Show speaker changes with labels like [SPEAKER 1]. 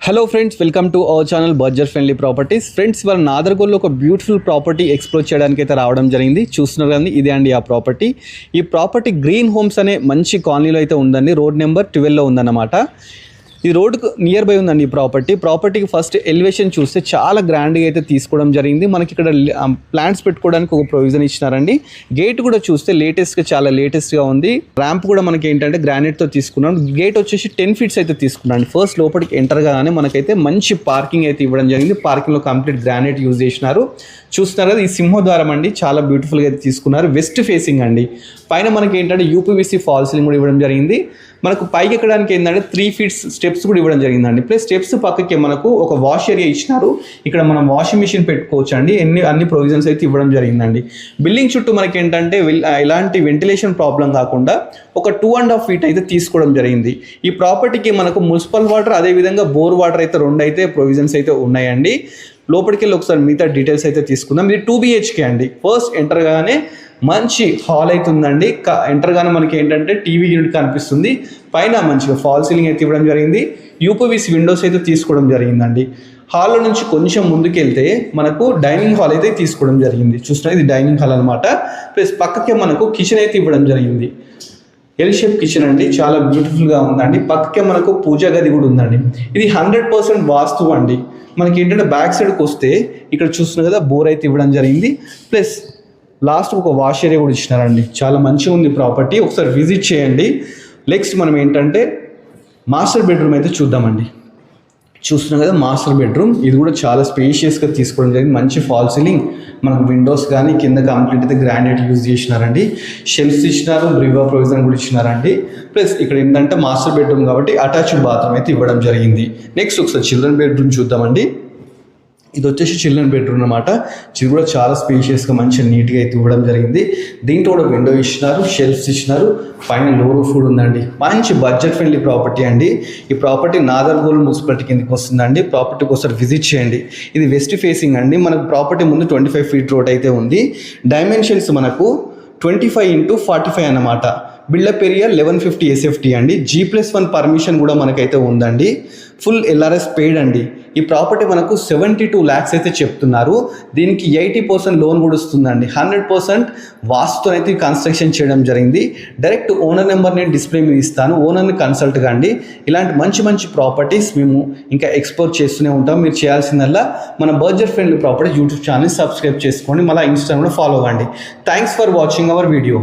[SPEAKER 1] Hello friends, welcome to our channel budget friendly properties. Friends, ఇవాళ నాదర్గోల్లో ఒక beautiful property explore చేయడానికి అయితే రావడం జరిగింది. చూస్తున్నారు కానీ ఇదే అండి ఆ ప్రాపర్టీ. ఈ ప్రాపర్టీ గ్రీన్ హోమ్స్ అనే మంచి కాలనీలో అయితే ఉందండి. రోడ్ నెంబర్ 12లో ఉందన్నమాట. ఈ రోడ్కు నియర్ బై ఉందండి ఈ ప్రాపర్టీకి ఫస్ట్ ఎలివేషన్ చూస్తే చాలా గ్రాండ్గా అయితే తీసుకోవడం జరిగింది. మనకి ఇక్కడ ప్లాంట్స్ పెట్టుకోవడానికి ఒక ప్రొవిజన్ ఇచ్చినారండి. గేట్ కూడా చూస్తే చాలా లేటెస్ట్గా ఉంది. ర్యాంప్ కూడా మనకి ఏంటంటే గ్రానైట్తో తీసుకున్నాం. గేట్ వచ్చేసి 10 feet అయితే తీసుకున్నాం. ఫస్ట్ లోపలికి ఎంటర్ గానే మనకైతే మంచి పార్కింగ్ అయితే ఇవ్వడం జరిగింది. పార్కింగ్లో కంప్లీట్ గ్రానైట్ యూజ్ చేసినారు. చూస్తున్నారు కదా, ఈ సింహద్వారం అండి చాలా బ్యూటిఫుల్గా అయితే తీసుకున్నారు. వెస్ట్ ఫేసింగ్ అండి. పైన మనకి ఏంటంటే యూపీవీసీ ఫాల్ సీలింగ్ కూడా ఇవ్వడం జరిగింది. మనకు పైకి ఎక్కడానికి ఏంటంటే 3 feet స్టెప్స్ కూడా ఇవ్వడం జరిగిందండి. ప్లస్ స్టెప్స్ పక్కకి మనకు ఒక వాష్ ఏరియా ఇచ్చినారు. ఇక్కడ మనం వాషింగ్ మిషన్ పెట్టుకోవచ్చు అండి. అన్ని ప్రొవిజన్స్ అయితే ఇవ్వడం జరిగిందండి. బిల్డింగ్ చుట్టూ మనకి ఏంటంటే ఎలాంటి వెంటిలేషన్ ప్రాబ్లం కాకుండా ఒక 2.5 feet అయితే తీసుకోవడం జరిగింది. ఈ ప్రాపర్టీకి మనకు మున్సిపల్ వాటర్, అదేవిధంగా బోర్ వాటర్ అయితే 2 అయితే ప్రొవిజన్స్ అయితే ఉన్నాయండి. లోపలికి వెళ్ళి ఒకసారి మిగతా డీటెయిల్స్ అయితే తీసుకుందాం. ఇది 2 BHK అండి. ఫస్ట్ ఎంటర్ గానే మంచి హాల్ అయితే ఉందండి. ఎంటర్ గానే మనకి ఏంటంటే టీవీ యూనిట్ కనిపిస్తుంది. పైన మంచిగా ఫాల్ సీలింగ్ అయితే ఇవ్వడం జరిగింది. యూపీవీసీ విండోస్ అయితే తీసుకోవడం జరిగిందండి. హాల్లో నుంచి కొంచెం ముందుకెళ్తే మనకు డైనింగ్ హాల్ అయితే తీసుకోవడం జరిగింది. చూస్తున్నా, ఇది డైనింగ్ హాల్ అనమాట. ప్లస్ పక్కకే మనకు కిచెన్ అయితే ఇవ్వడం జరిగింది. ఎల్ షేప్ కిచెన్ అండి, చాలా బ్యూటిఫుల్గా ఉందండి. పక్కకే మనకు పూజా గది కూడా ఉందండి. ఇది 100% వాస్తు అండి. మనకి ఏంటంటే బ్యాక్ సైడ్కి వస్తే ఇక్కడ చూస్తున్నారు కదా, బోర్ అయితే ఇవ్వడం జరిగింది. ప్లస్ లాస్ట్ ఒక వాష్ ఏరియా కూడా ఇచ్చినారండి. చాలా మంచిగా ఉంది ప్రాపర్టీ. ఒకసారి విజిట్ చేయండి. నెక్స్ట్ మనం ఏంటంటే మాస్టర్ బెడ్రూమ్ అయితే చూద్దామండి. చూస్తున్నాం కదా, మాస్టర్ బెడ్రూమ్. ఇది కూడా చాలా స్పేషియస్గా తీసుకోవడం జరిగింది. మంచి ఫాల్ సీలింగ్, మనకు విండోస్ కానీ కింద కంప్లీట్ అయితే గ్రానైట్ యూజ్ చేసినారండి. షెల్ఫ్స్ ఇచ్చినారు, బ్రివా ప్రొవిజన్ కూడా ఇచ్చినారండి. ప్లస్ ఇక్కడ ఏంటంటే మాస్టర్ బెడ్రూమ్ కాబట్టి అటాచ్డ్ బాత్రూమ్ అయితే ఇవ్వడం జరిగింది. నెక్స్ట్ ఒకసారి చిల్డ్రన్ బెడ్రూమ్ చూద్దామండి. ఇది వచ్చేసి చిల్డ్రన్ బెడ్రూమ్ అనమాట. ఇది కూడా చాలా స్పేషియస్గా మంచిగా నీట్గా అయితే ఇవ్వడం జరిగింది. దీంట్లో కూడా విండో ఇచ్చినారు, షెల్ఫ్స్ ఇచ్చినారు. పైన లో రూఫ్ కూడా ఉందండి. మంచి బడ్జెట్ ఫ్రెండ్లీ ప్రాపర్టీ అండి. ఈ ప్రాపర్టీ నాదర్గోల్ మున్సిపాలిటీ కిందకి వస్తుందండి. ప్రాపర్టీకి ఒకసారి విజిట్ చేయండి. ఇది వెస్ట్ ఫేసింగ్ అండి. మనకు ప్రాపర్టీ ముందు 25 feet రోడ్ అయితే ఉంది. డైమెన్షన్స్ మనకు 25 into 45 అన్నమాట. బిల్డప్ ఏరియా 1150 SFT అండి. G+1 పర్మిషన్ కూడా మనకైతే ఉందండి. ఫుల్ LRS పెయిడ్ అండి. ఈ ప్రాపర్టీ మనకు 72 lakhs అయితే చెప్తున్నారు. దీనికి 80% లోన్ కూడా వస్తుందండి. 100% వాస్తుతో అయితే కన్స్ట్రక్షన్ చేయడం జరిగింది. డైరెక్ట్ ఓనర్ నెంబర్ నేను డిస్ప్లే మీద ఇస్తాను. ఓనర్ని కన్సల్ట్ కండి. ఇలాంటి మంచి ప్రాపర్టీస్ మేము ఇంకా ఎక్స్ప్లోర్ చేస్తూనే ఉంటాం. మీరు చేయాల్సిందల్లా మన budget friendly property YouTube channel subscribe చేసుకోండి. మళ్ళీ ఇన్స్టాగ్రామ్ కూడా ఫాలో అవ్వండి. Thanks for watching our video.